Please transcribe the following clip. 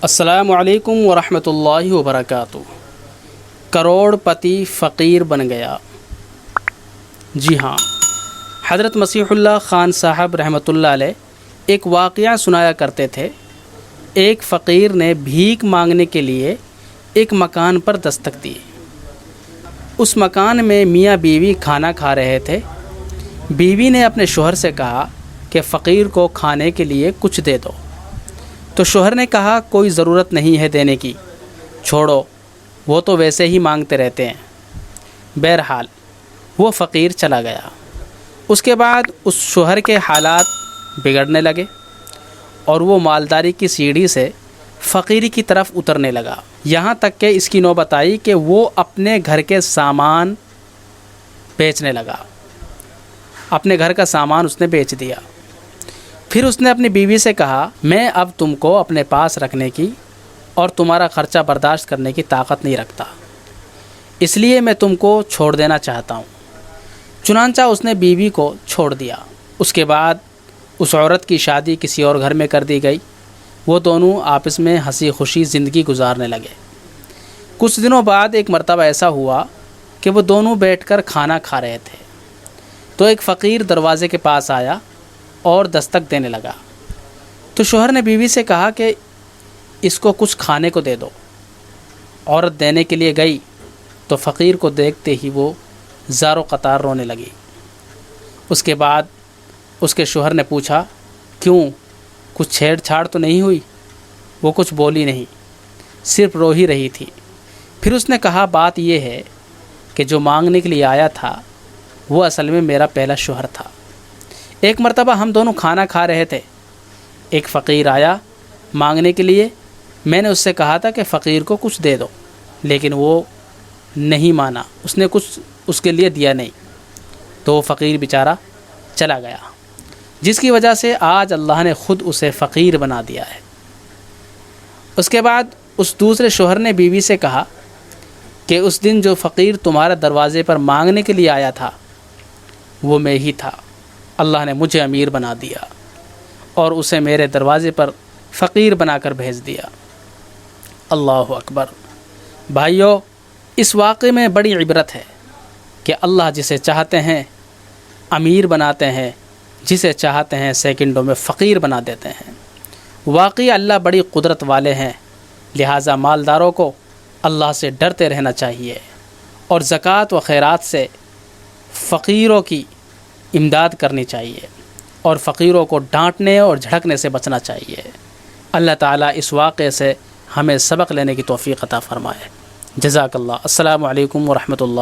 السلام علیکم ورحمۃ اللہ وبرکاتہ۔ کروڑ پتی فقیر بن گیا۔ جی ہاں، حضرت مسیح اللہ خان صاحب رحمۃ اللہ علیہ ایک واقعہ سنایا کرتے تھے۔ ایک فقیر نے بھیک مانگنے کے لیے ایک مکان پر دستک دی۔ اس مکان میں میاں بیوی کھانا کھا رہے تھے۔ بیوی نے اپنے شوہر سے کہا کہ فقیر کو کھانے کے لیے کچھ دے دو، تو شوہر نے کہا کوئی ضرورت نہیں ہے دینے کی، چھوڑو، وہ تو ویسے ہی مانگتے رہتے ہیں۔ بہرحال وہ فقیر چلا گیا۔ اس کے بعد اس شوہر کے حالات بگڑنے لگے اور وہ مالداری کی سیڑھی سے فقیری کی طرف اترنے لگا، یہاں تک کہ اس کی نوبت آئی کہ وہ اپنے گھر کے سامان بیچنے لگا۔ اپنے گھر کا سامان اس نے بیچ دیا۔ پھر اس نے اپنی بیوی سے کہا، میں اب تم کو اپنے پاس رکھنے کی اور تمہارا خرچہ برداشت کرنے کی طاقت نہیں رکھتا، اس لیے میں تم کو چھوڑ دینا چاہتا ہوں۔ چنانچہ اس نے بیوی کو چھوڑ دیا۔ اس کے بعد اس عورت کی شادی کسی اور گھر میں کر دی گئی۔ وہ دونوں آپس میں ہنسی خوشی زندگی گزارنے لگے۔ کچھ دنوں بعد ایک مرتبہ ایسا ہوا کہ وہ دونوں بیٹھ کر کھانا کھا رہے تھے، تو ایک فقیر دروازے کے پاس آیا اور دستک دینے لگا۔ تو شوہر نے بیوی سے کہا کہ اس کو کچھ کھانے کو دے دو۔ عورت دینے کے لیے گئی تو فقیر کو دیکھتے ہی وہ زار و قطار رونے لگی۔ اس کے بعد اس کے شوہر نے پوچھا، کیوں، کچھ چھیڑ چھاڑ تو نہیں ہوئی؟ وہ کچھ بولی نہیں، صرف رو ہی رہی تھی۔ پھر اس نے کہا، بات یہ ہے کہ جو مانگنے کے لیے آیا تھا وہ اصل میں میرا پہلا شوہر تھا۔ ایک مرتبہ ہم دونوں کھانا کھا رہے تھے، ایک فقیر آیا مانگنے کے لیے۔ میں نے اس سے کہا تھا کہ فقیر کو کچھ دے دو، لیکن وہ نہیں مانا، اس نے کچھ اس کے لیے دیا نہیں، تو وہ فقیر بیچارہ چلا گیا، جس کی وجہ سے آج اللہ نے خود اسے فقیر بنا دیا ہے۔ اس کے بعد اس دوسرے شوہر نے بیوی سے کہا کہ اس دن جو فقیر تمہارے دروازے پر مانگنے کے لیے آیا تھا وہ میں ہی تھا، اللہ نے مجھے امیر بنا دیا اور اسے میرے دروازے پر فقیر بنا کر بھیج دیا۔ اللہ اکبر۔ بھائیو، اس واقعے میں بڑی عبرت ہے کہ اللہ جسے چاہتے ہیں امیر بناتے ہیں، جسے چاہتے ہیں سیکنڈوں میں فقیر بنا دیتے ہیں۔ واقعی اللہ بڑی قدرت والے ہیں، لہٰذا مالداروں کو اللہ سے ڈرتے رہنا چاہیے اور زکوٰۃ و خیرات سے فقیروں کی امداد کرنی چاہیے اور فقیروں کو ڈانٹنے اور جھڑکنے سے بچنا چاہیے۔ اللہ تعالیٰ اس واقعے سے ہمیں سبق لینے کی توفیق عطا فرمائے۔ جزاک اللہ۔ السلام علیکم ورحمۃ اللہ۔